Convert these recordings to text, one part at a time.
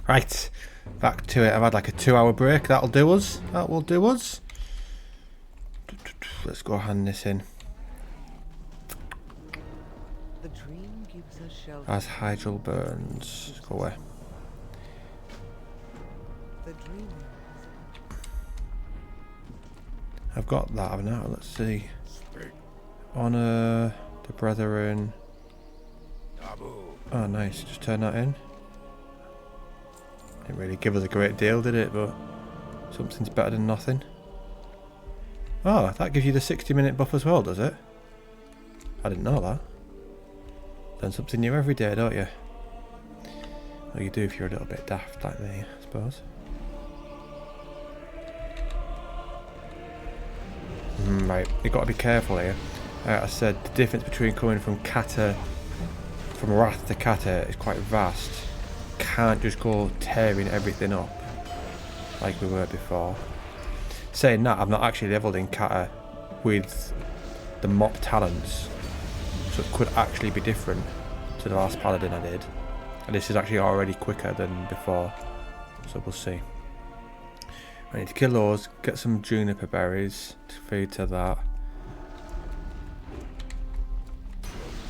Right, back to it. I've had like a 2-hour break. That'll do us. That will do us. Let's go hand this in. The dream gives us shelter. As hydral burns. Go away. The dream. I've got that now. Let's see. Honor the brethren. Oh, nice. Just turn that in. Didn't really give us a great deal, did it? But something's better than nothing. Oh, that gives you the 60-minute buff as well, does it? I didn't know that. Learn something new every day, don't you? Well, you do if you're a little bit daft like me, I suppose. Right, you've got to be careful here. I said the difference between coming from Wrath to Kata is quite vast. Can't just go tearing everything up like we were before. Saying that, I've not actually leveled in Kata with the MoP talents, so it could actually be different to the last Paladin I did. And this is actually already quicker than before, so we'll see. I need to kill those, get some juniper berries to feed to that.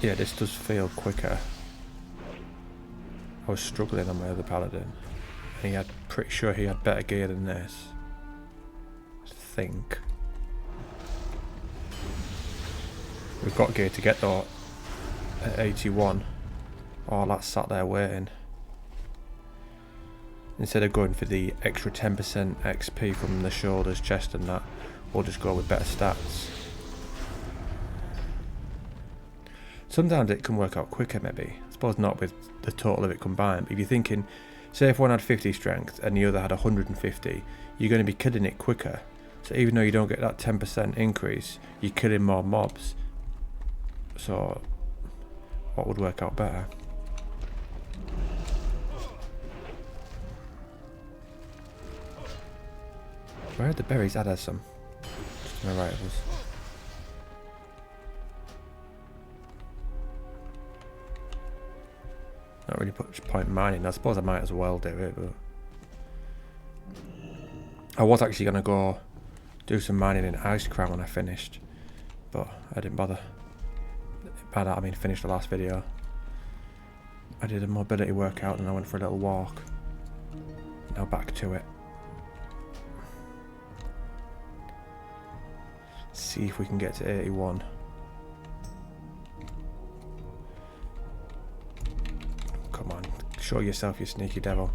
Yeah, this does feel quicker. I was struggling on my other Paladin. And pretty sure he had better gear than this. I think. We've got gear to get though at 81. Oh, that's sat there waiting. Instead of going for the extra 10% XP from the shoulders, chest and that, we'll just go with better stats. Sometimes it can work out quicker maybe. I suppose not with the total of it combined, but if you're thinking, say if one had 50 strength and the other had 150, you're going to be killing it quicker. So even though you don't get that 10% increase, you're killing more mobs. So what would work out better? Where are the berries? There's some. Just to my right of us. Not really much point mining. I suppose I might as well do it, but I was actually going to go do some mining in Ice Crown when I finished, but I didn't bother. By that I mean finished the last video. I did a mobility workout and I went for a little walk. Now back to it. See if we can get to 81. Come on, show yourself, you sneaky devil.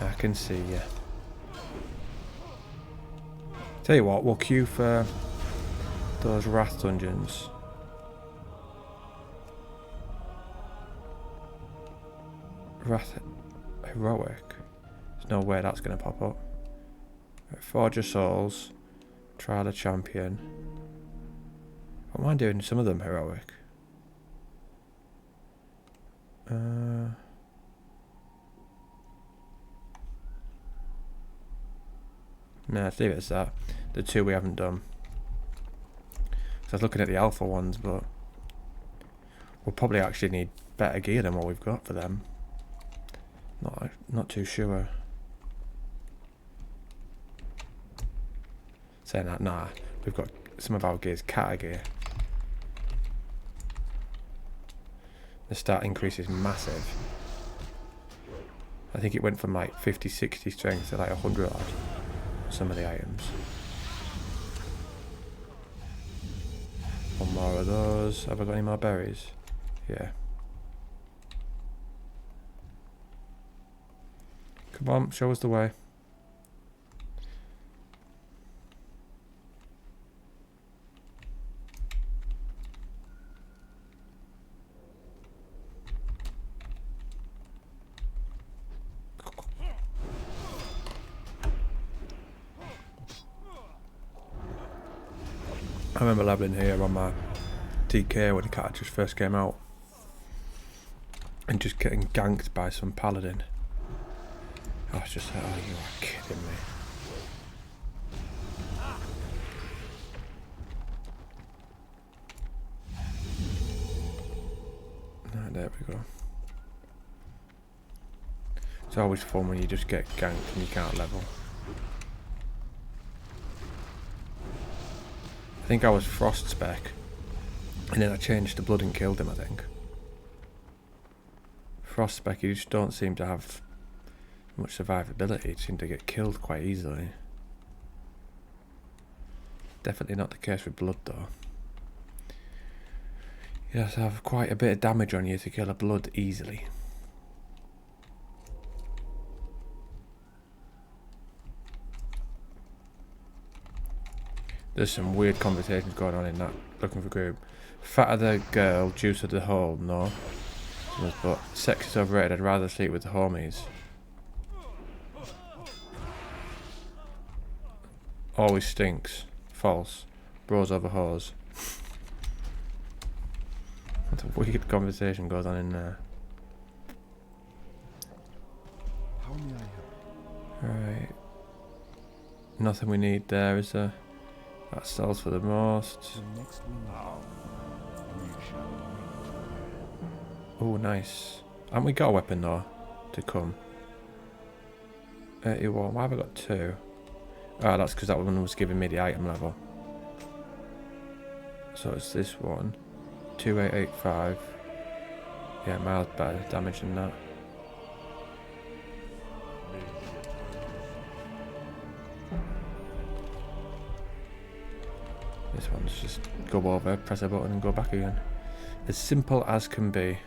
I can see you. Tell you what, we'll queue for those Wrath dungeons. Wrath Heroic. There's no way that's going to pop up. Forge of Souls. Trial of Champion. What am I doing? Some of them heroic. No, let's leave it as that. The two we haven't done. So I was looking at the alpha ones, but we'll probably actually need better gear than what we've got for them. Not too sure. Saying that, nah, we've got some of our gear's Kata gear. The stat increase is massive. I think it went from like 50, 60 strength to like 100 odd. Some of the items. One more of those. Have I got any more berries? Yeah. Come on, show us the way. I remember leveling here on my DK when the cat just first came out and just getting ganked by some Paladin. I was just like, oh, you are kidding me. Right, there we go. It's always fun when you just get ganked and you can't level. I think I was Frost spec, and then I changed to Blood and killed him, I think. Frost spec, you just don't seem to have much survivability. You seem to get killed quite easily. Definitely not the case with Blood though. You have to have quite a bit of damage on you to kill a Blood easily. There's some weird conversations going on in that looking for group. Fatter the girl, juicer the hole, no. But sex is overrated, I'd rather sleep with the homies. Always stinks. False. Bros over hoes. What a weird conversation goes on in there. How may I help? Right. Nothing we need there, is there? That sells for the most. The next we know, we shall meet. Oh, nice. Haven't we got a weapon though to come? 81. Why have I got 2? Ah, that's because that one was giving me the item level. So it's this one. 2885. Yeah, miles better damage than that. This one's just go over, press a button and go back again. As simple as can be.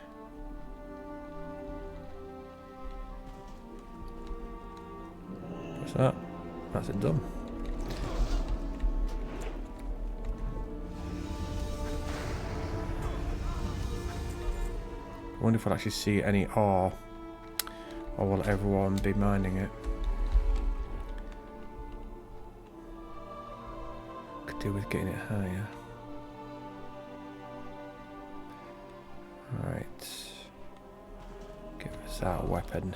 What's that? That's it done. I wonder if I'll actually see any ore, or will everyone be mining it? Could do with getting it higher. Right. Give us our weapon.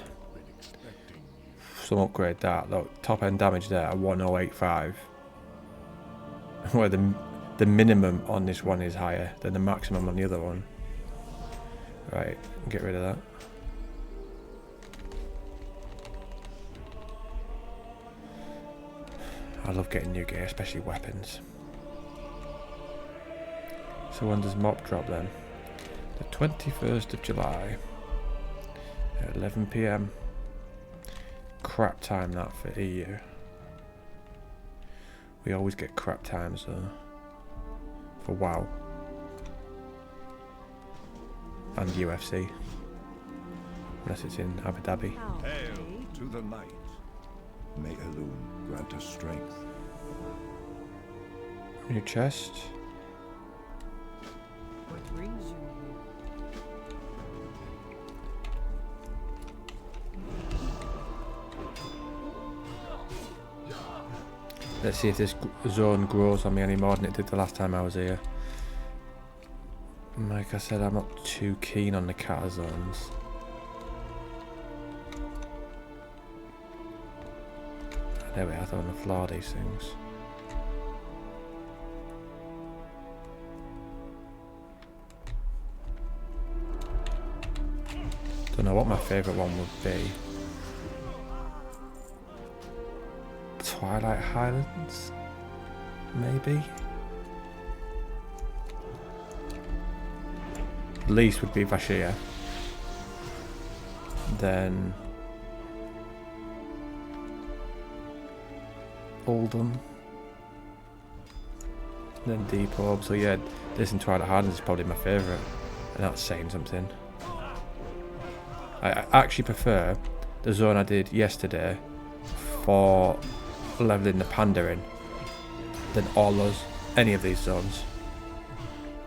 Some upgrade that. Look, top end damage there at 1085. Where the minimum on this one is higher than the maximum on the other one. Right, get rid of that. I love getting new gear, especially weapons. So when does MoP drop then? The 21st of July at 11 PM. Crap time that for EU. We always get crap times though. For WoW. And UFC. Unless it's in Abu Dhabi. Hail to the light. May Elune grant us strength. New chest. What brings you here? Let's see if this zone grows on me any more than it did the last time I was here. Like I said, I'm not too keen on the kata zones. There we are, I don't want to floor these things. Don't know what my favourite one would be. Twilight Highlands? Maybe? Least would be Vashia. Then Oldham. Then Depot. So yeah, this and Twilight Highlands is probably my favourite. And that's saying something. I actually prefer the zone I did yesterday for leveling the panda in than any of these zones.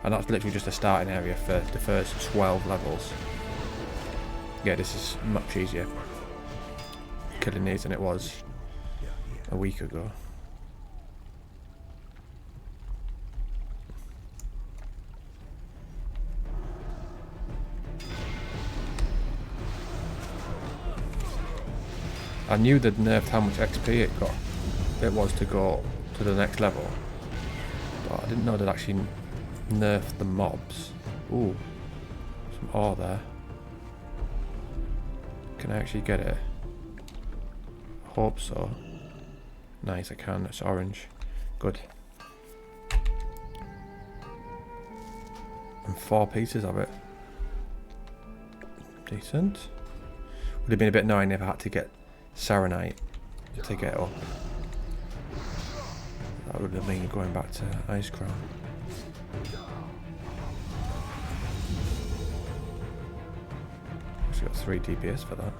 And that's literally just a starting area for the first 12 levels. Yeah, this is much easier killing these than it was a week ago. I knew they'd nerfed how much XP it was to go to the next level, but I didn't know they'd actually nerfed the mobs. Ooh, some ore there. Can I actually get it? hope so. Nice, I can. It's orange. Good. And 4 pieces of it. Decent. Would have been a bit annoying if I had to get Serenite to get up. That would have been going back to Ice Crown. She's got 3 DPS for that.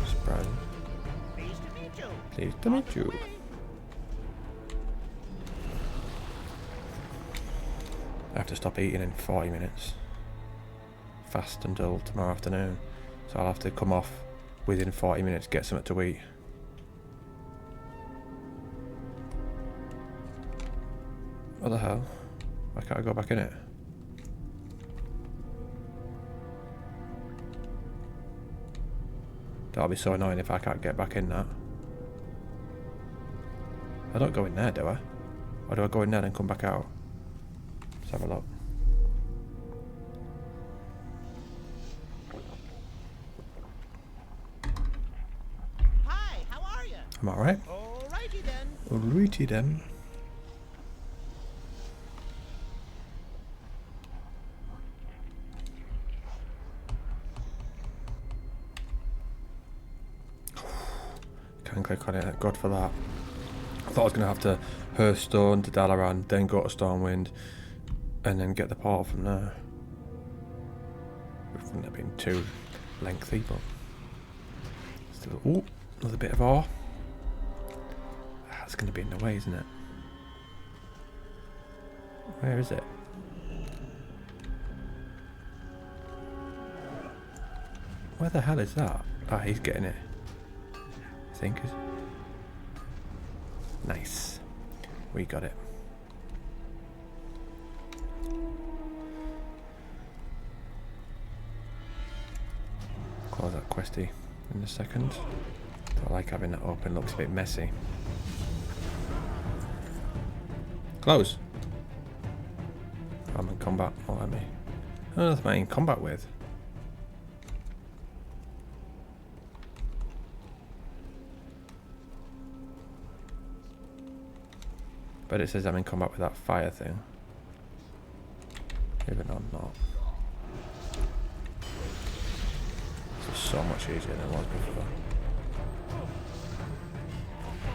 Surprising. Pleased to meet you. I have to stop eating in 40 minutes. Fast until tomorrow afternoon. So I'll have to come off within 40 minutes, get something to eat. What the hell? Why can't I go back in it? That'll be so annoying if I can't get back in that. I don't go in there, do I? Or do I go in there and come back out? Let's have a look. Hi, how are you? I'm alright. Alrighty then. Alrighty then. Can click on it, thank God for that. I thought I was going to have to Hearthstone to Dalaran, then go to Stormwind, and then get the portal from there. It wouldn't have been too lengthy, but still. Ooh, another bit of ore. That's going to be in the way, isn't it? Where is it? Where the hell is that? Ah, he's getting it. I think. Nice. We got it. Close that questy in a second. Don't like having that open, looks a bit messy. Close. I'm in combat, not let me. I don't know if I'm in combat with. But it says I'm in combat with that fire thing. Even though I'm not. This is so much easier than it was before.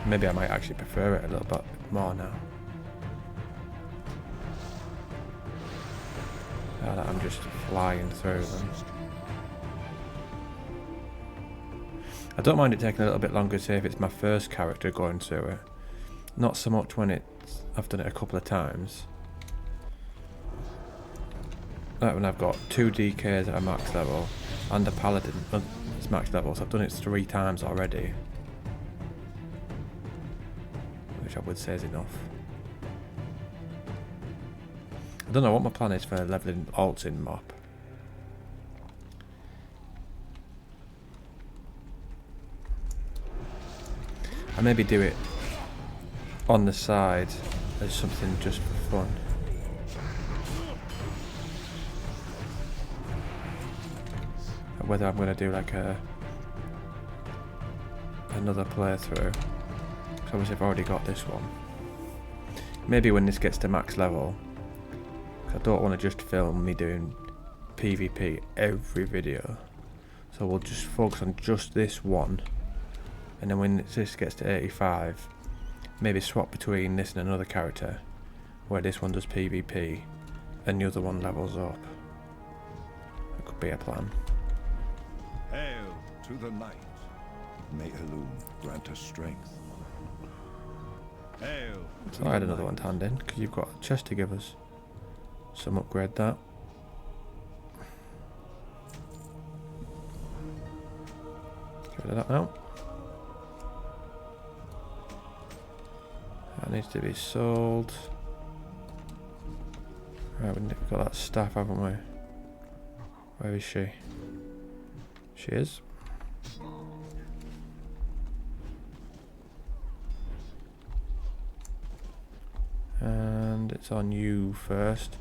Maybe I might actually prefer it a little bit more now. Now that I'm just flying through them. I don't mind it taking a little bit longer, say if it's my first character going through it. Not so much when I've done it a couple of times. Like when I've got 2 DKs at a max level and a Paladin at its max level, so I've done it 3 times already. Which I would say is enough. I don't know what my plan is for leveling alts in MoP. I maybe do it on the side as something just for fun. Whether I'm going to do like another playthrough, because obviously I've already got this one. Maybe when this gets to max level, because I don't want to just film me doing PvP every video, so we'll just focus on just this one, and then when this gets to 85, maybe swap between this and another character, where this one does PvP and the other one levels up. That could be a plan. Hail to the night. May Elune grant us strength. Hail. So I had another one to hand in, because you've got a chest to give us. Some upgrade that. Get rid of that now. That needs to be sold. Right, we've got that staff, haven't we? Where is she? She is. And it's on you first.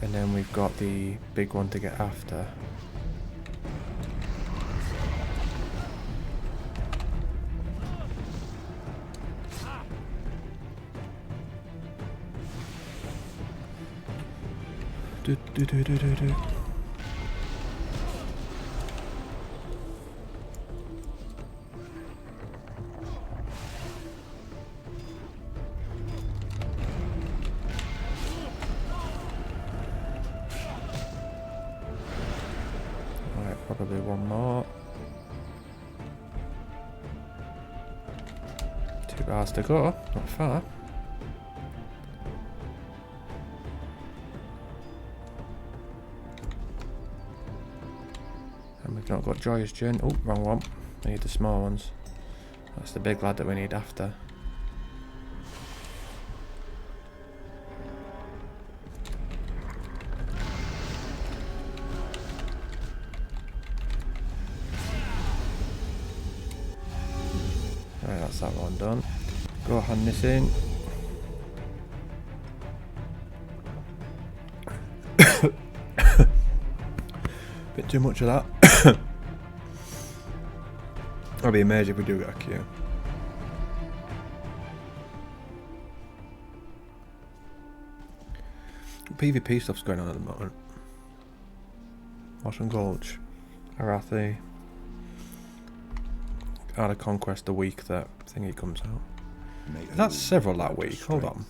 And then we've got the big one to get after. Alright, probably one more. 2 bars to go, not far. And we've not got Joyous Journey. Oh, wrong one. We need the small ones. That's the big lad that we need after. Right, that's that one done. Go hand this in. Bit too much of that. I'll be amazed if we do get a queue. PvP stuff's going on at the moment. Washington Gulch, Arathi, Art of Conquest the week that thingy comes out. That's several that week, hold on.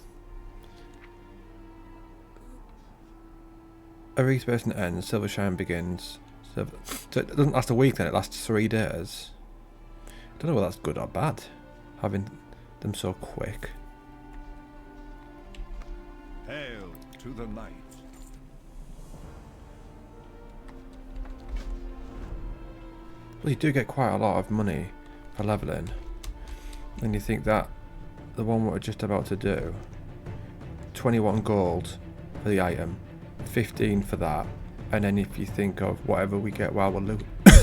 Aretha Basin ends, Silver Shine begins. So it doesn't last a week then, it lasts 3 days. I don't know whether that's good or bad, having them so quick. Hail to the night. Well, you do get quite a lot of money for leveling. And you think that the one we're just about to do, 21 gold for the item, 15 for that, and then if you think of whatever we get while we're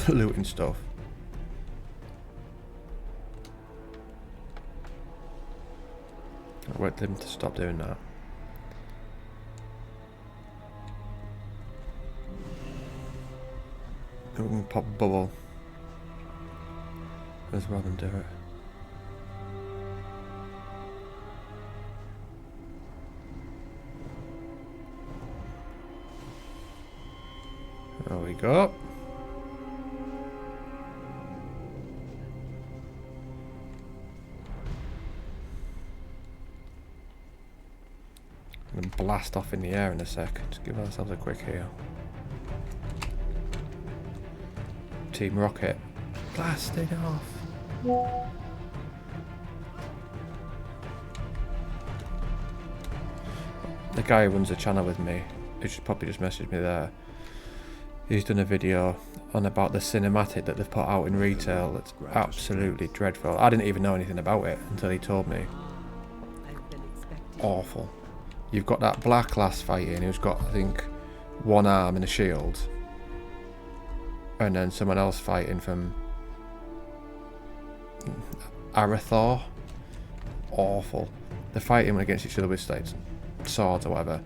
looting stuff. I'll wait them to stop doing that. We can pop a bubble as well and do it. There we go. I'm going to blast off in the air in a sec. Just give ourselves a quick heal. Team Rocket. Blasted off. The guy who runs the channel with me, who should probably just message me there, he's done a video on about the cinematic that they've put out in retail. It's absolutely dreadful. I didn't even know anything about it until he told me. Awful. You've got that black lass fighting who's got, I think, one arm and a shield. And then someone else fighting from Arathor. Awful. They're fighting against each other with like swords or whatever.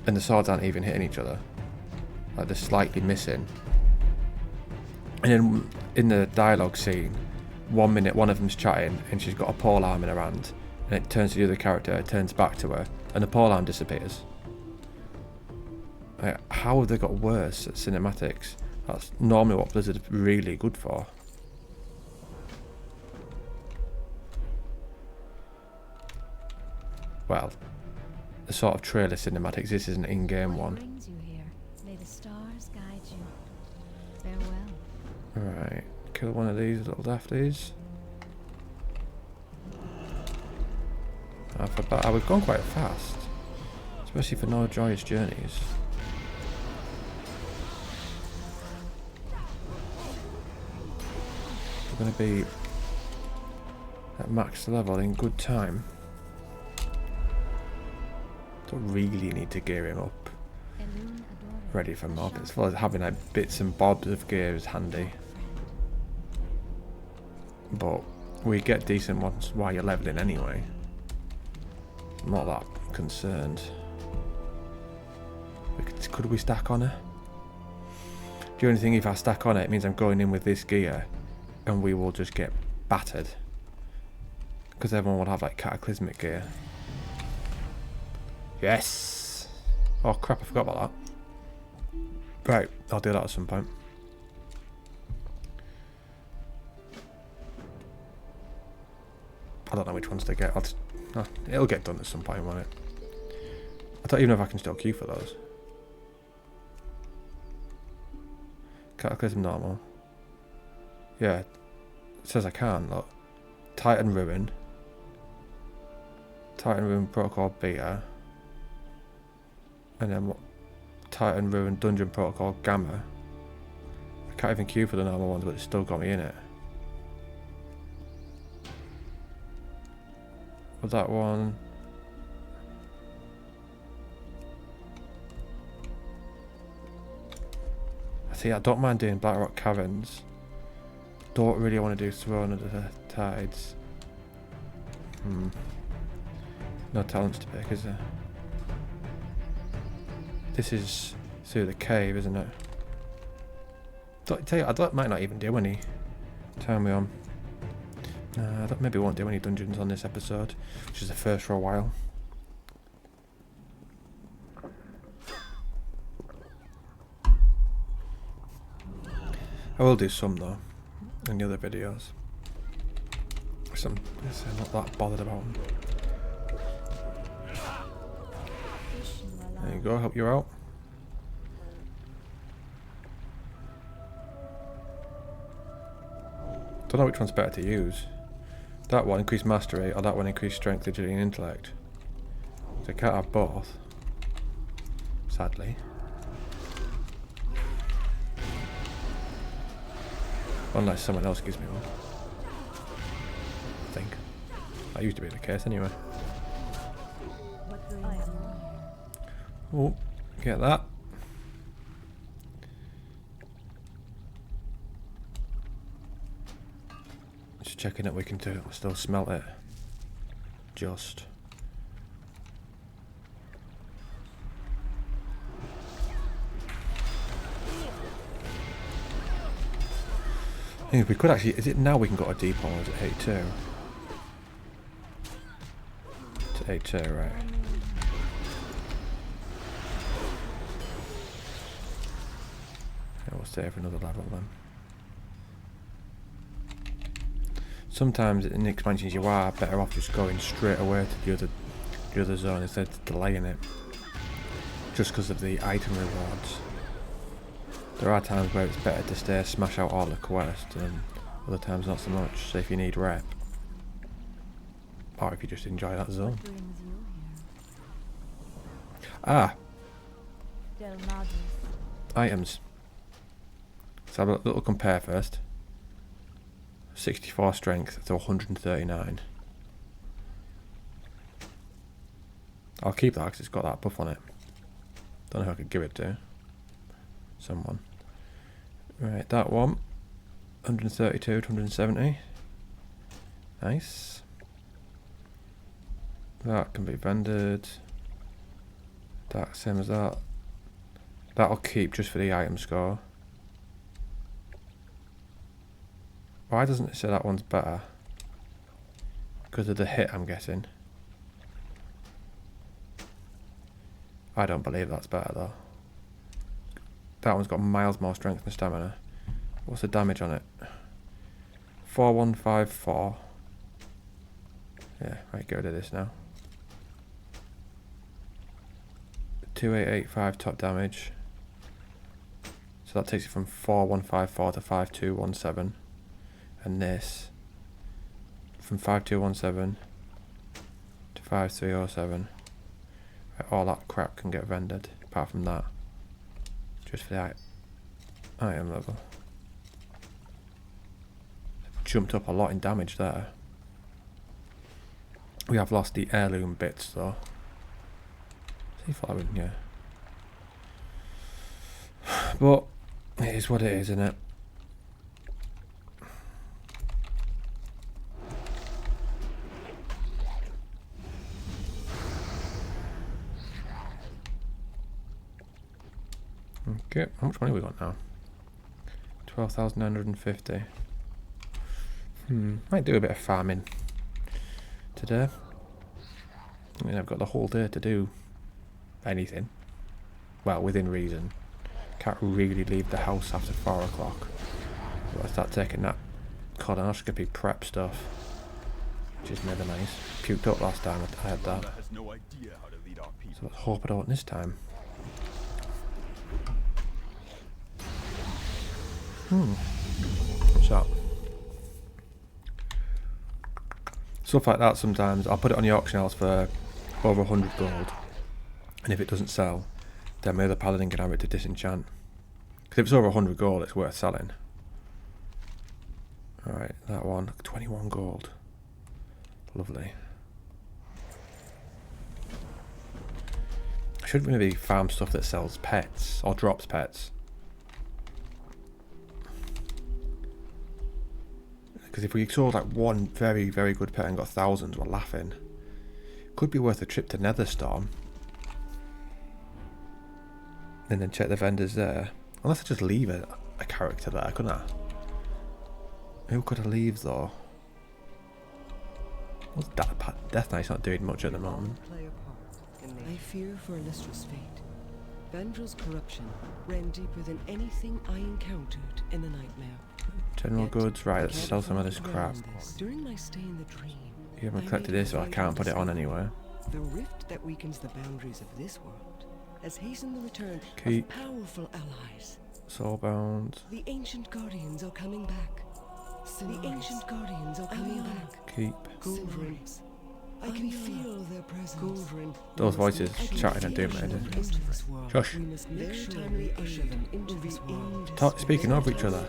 And the swords aren't even hitting each other. Like they're slightly missing. And then in the dialogue scene, 1 minute one of them's chatting and she's got a pole arm in her hand. And it turns to the other character, it turns back to her, and the pole arm disappears. Like, how have they got worse at cinematics? That's normally what Blizzard are really good for. Well, the sort of trailer cinematics, this is an in-game one. Brings you here. May the stars guide you. Farewell. Alright, kill one of these little dafties. We've gone quite fast, especially for no joyous journeys. We're going to be at max level in good time. Don't really need to gear him up. Ready for MoP. As well as having like bits and bobs of gear is handy. But we get decent ones while you're leveling anyway. I'm not that concerned. Could we stack on her? The only thing, if I stack on it means I'm going in with this gear and we will just get battered. Because everyone will have like cataclysmic gear. Yes! Oh crap, I forgot about that. Right, I'll do that at some point. I don't know which ones to get. It'll get done at some point, won't it? I don't even know if I can still queue for those. Cataclysm normal. Yeah, it says I can. Look, Titan Ruin Protocol Beta, and then what? Titan Ruin Dungeon Protocol Gamma. I can't even queue for the normal ones, but it's still got me in it. But that one. See, I don't mind doing Blackrock Caverns. Don't really want to do Throne of the Tides. No talents to pick, is there? This is through the cave, isn't it? I might not even do any. Turn me on. I maybe won't do any dungeons on this episode, which is the first for a while. I will do some though, in the other videos. I'm not that bothered about them. There you go, help you out. Don't know which one's better to use. That one increased mastery, or that one increased strength, agility and intellect. So I can't have both, sadly. Unless someone else gives me one. I think. That used to be the case anyway. Oh, get that. Just checking that we can still smelt it. Just. I think we could actually. Is it now we can go to depot or is it 82? To 82, right. Yeah, we'll stay for another level then. Sometimes in expansions you are better off just going straight away to the other zone instead of delaying it. Just because of the item rewards. There are times where it's better to stay, smash out all the quests, and other times not so much. So if you need rep, or if you just enjoy that zone. Ah, items. Let's have a little compare first. 64 strength to 139. I'll keep that because it's got that buff on it. Don't know who I could give it to. Someone. Right, that one. 132 to 170. Nice. That can be vended. That, same as that. That'll keep just for the item score. Why doesn't it say that one's better? Because of the hit, I'm guessing. I don't believe that's better though. That one's got miles more strength and stamina. What's the damage on it? 4154. Yeah, right, get rid of this now. 2885 top damage. So that takes it from 4154 to 5217. And this from 5217 to 5307. Right, all that crap can get rendered apart from that. Just for the item level. Jumped up a lot in damage there. We have lost the heirloom bits though. See if I would, yeah. But it is what it is, isn't it? Okay, how much money we got now? 12,950. Might do a bit of farming today. I mean, I've got the whole day to do anything. Well, within reason. Can't really leave the house after 4 o'clock. So I start taking that colonoscopy prep stuff, which is never nice. Puked up last time I had that. So let's hope I don't this time. What's that? Stuff like that sometimes. I'll put it on the auction house for over 100 gold. And if it doesn't sell, then my other paladin can have it to disenchant. Because if it's over 100 gold, it's worth selling. Alright, that one. 21 gold. Lovely. I should maybe farm stuff that sells pets, or drops pets. Because if we sold like one very, very good pet and got thousands, we're laughing. Could be worth a trip to Netherstorm. And then check the vendors there. Unless I just leave a character there, couldn't I? Who could I leave though? What's that? Death Knight's not doing much at the moment. I fear for Illustra's fate. Vandal's corruption ran deeper than anything I encountered in the nightmare. General goods, right, let's sell some of this crap. During my stay in the dream, You haven't collected this, so I can't put it on anywhere. the rift that weakens the boundaries of this world has hastened the return Keep. of powerful allies. Soulbound. The ancient guardians are coming back. The ancient guardians are coming back. Keep. Goldrin. I can feel their presence. Goldrin. Those voices chatting and doing it. Shush. We must make sure we usher them into this world. Speaking of each other.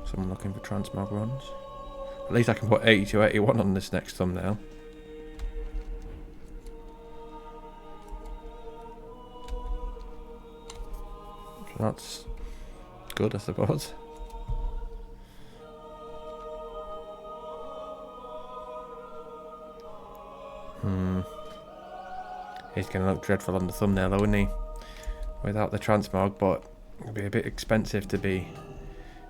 Someone looking for transmog runs. At least I can put 80 to 81 on this next thumbnail. So that's good, I suppose. He's going to look dreadful on the thumbnail, though, isn't he? Without the transmog, but it'll be a bit expensive to be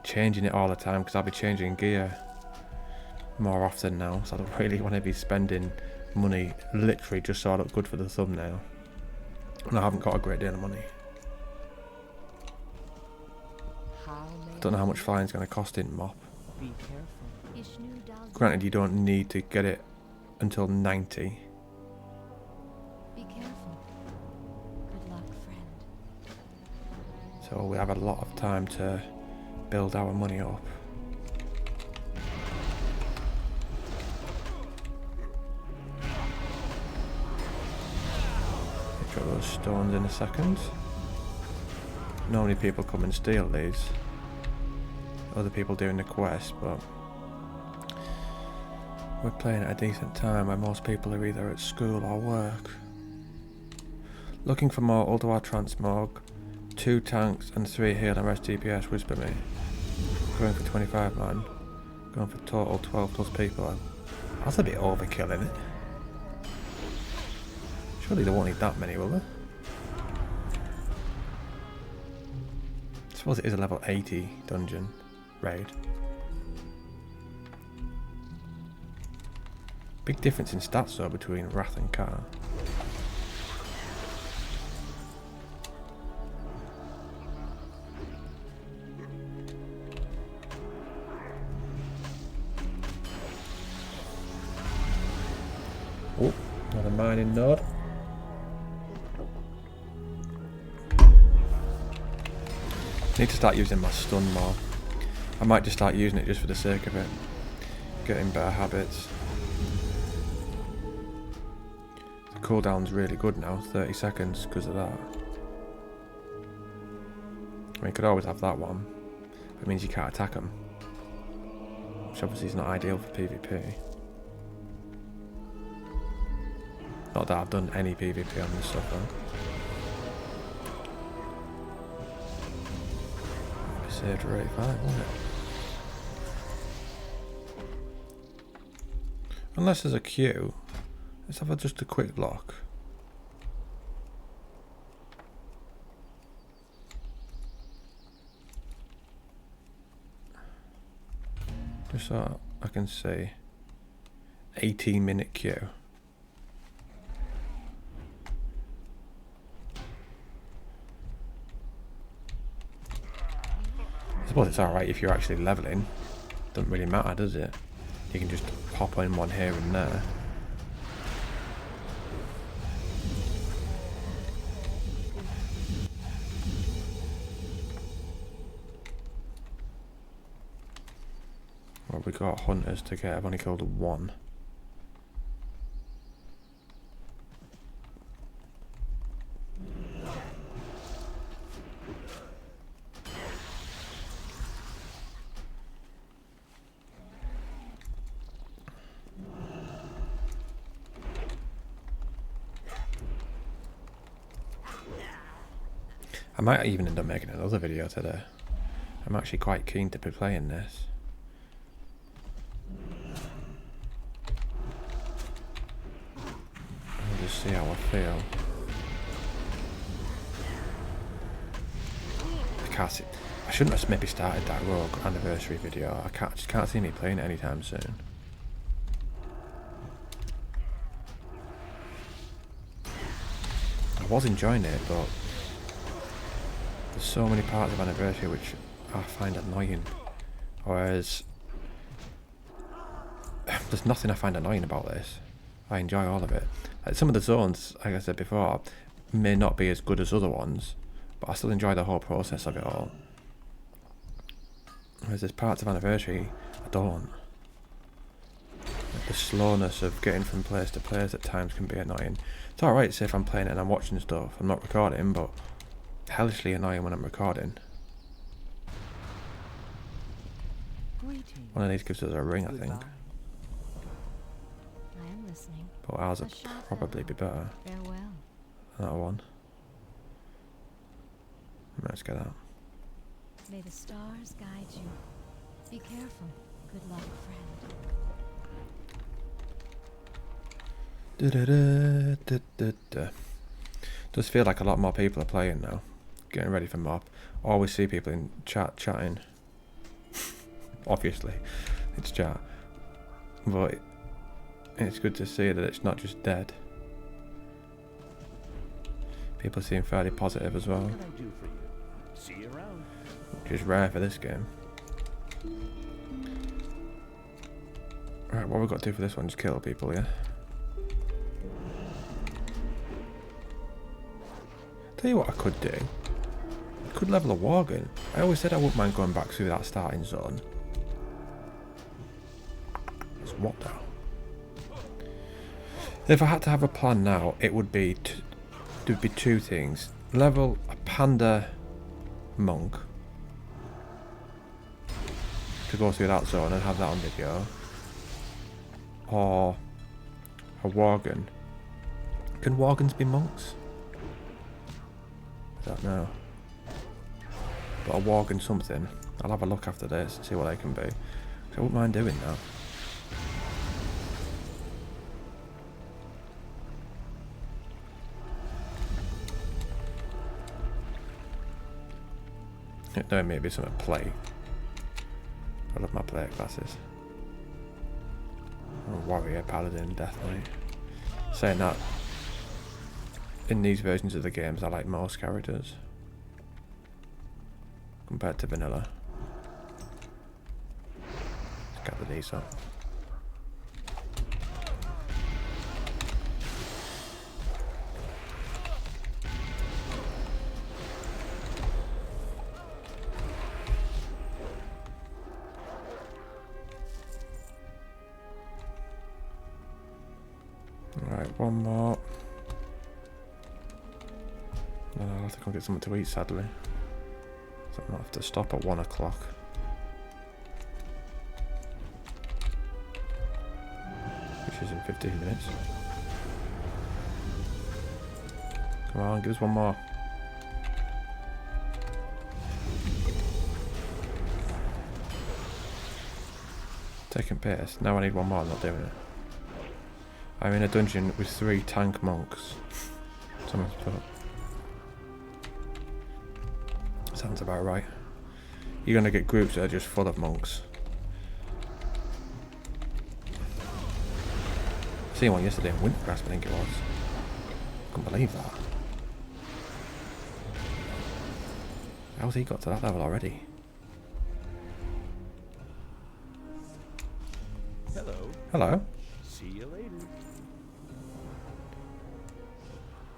changing it all the time, because I'll be changing gear more often now, so I don't really want to be spending money literally just so I look good for the thumbnail. And I haven't got a great deal of money. I don't know how much flying's going to cost in MoP. Be careful. Granted, you don't need to get it until 90. Be careful. Good luck, friend. So we have a lot of time to build our money up. Drop those stones in a second. Normally people come and steal these. Other people doing the quest, but we're playing at a decent time where most people are either at school or work. Looking for more Ulduar transmog, 2 tanks and 3 heal and rest DPS, whisper me. Going for 25 man. Going for total 12 plus people. That's a bit overkill, isn't it? Surely they won't need that many, will they? I suppose it is a level 80 dungeon raid. Big difference in stats though between Wrath and Kar. Oh, another mining node. Need to start using my stun more. I might just start using it just for the sake of it. Getting better habits. The cooldown's really good now, 30 seconds because of that. I mean, you could always have that one. But it means you can't attack them. Which obviously is not ideal for PvP. Not that I've done any PvP on this stuff though. Saved for 85, wasn't it? Unless there's a queue. Let's have just a quick look. Just so I can see. 18-minute queue. I suppose it's alright if you're actually leveling. Doesn't really matter, does it? You can just hop in one here and there. Well, we got hunters to get. I've only killed one. I might even end up making another video today. I'm actually quite keen to be playing this. I'll just see how I feel. I shouldn't have maybe started that Rogue anniversary video. I just can't see me playing it anytime soon. I was enjoying it, but there's so many parts of anniversary which I find annoying. Whereas there's nothing I find annoying about this. I enjoy all of it. Like some of the zones, like I said before, may not be as good as other ones, but I still enjoy the whole process of it all. Whereas there's parts of anniversary I don't. Like the slowness of getting from place to place at times can be annoying. It's alright, say if I'm playing it and I'm watching stuff, I'm not recording, but hellishly annoying when I'm recording. One of these gives us a ring, I think. I am listening. But ours would probably be better. Farewell. That one. Let's get out. May the stars guide you. Be careful. Good luck, friend. Does feel like a lot more people are playing now. Getting ready for MoP. Always see people in chat chatting. Obviously, it's chat. But it's good to see that it's not just dead. People seem fairly positive as well. What can I do for you? See you around. Which is rare for this game. Right, what we've got to do for this one is kill people, yeah? Tell you what I could do. I could level a Worgen. I always said I wouldn't mind going back through that starting zone. It's what now? If I had to have a plan now, it would be two things. Level a panda monk to go through that zone and have that on video. Or a Worgen. Can Worgens be monks? I don't know. But a Worgen something. I'll have a look after this and see what they can be. So I wouldn't mind doing that. No, maybe something play. I love my player classes. I'm a warrior, paladin, death knight. Saying that, in these versions of the games I like most characters compared to vanilla. Let's gather these up. Right, one more. No, I'll have to come get something to eat, sadly. So I might have to stop at 1 o'clock. Which is in 15 minutes. Come on, give us one more. Taking pace. Now I need one more, I'm not doing it. I'm in a dungeon with 3 tank monks. Someone's put. Sounds about right. You're gonna get groups that are just full of monks. Seen one yesterday in Wintergrasp, I think it was. Couldn't believe that. How's he got to that level already? Hello. Hello. See you later.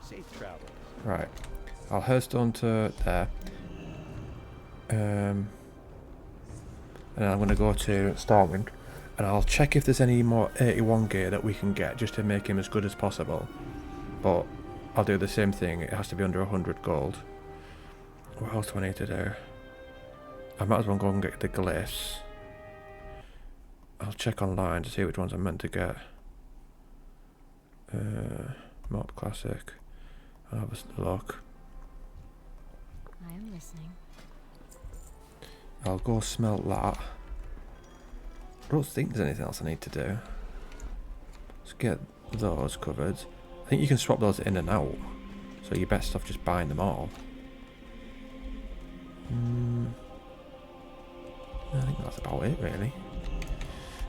Safe travels. Right. I'll headstone to there. And then I'm going to go to Stormwind. And I'll check if there's any more 81 gear that we can get just to make him as good as possible. But I'll do the same thing. It has to be under 100 gold. What else do I need to do? I might as well go and get the glyphs. I'll check online to see which ones I'm meant to get. MoP Classic. I'll have a look. I am listening. I'll go smelt that. I don't think there's anything else I need to do. Let's get those covered. I think you can swap those in and out. So you're best off just buying them all. I think that's about it really.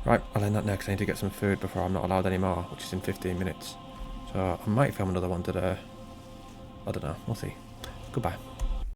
Right, I'll end that next. I need to get some food before I'm not allowed anymore, which is in 15 minutes. So I might film another one today. I don't know, we'll see. Goodbye.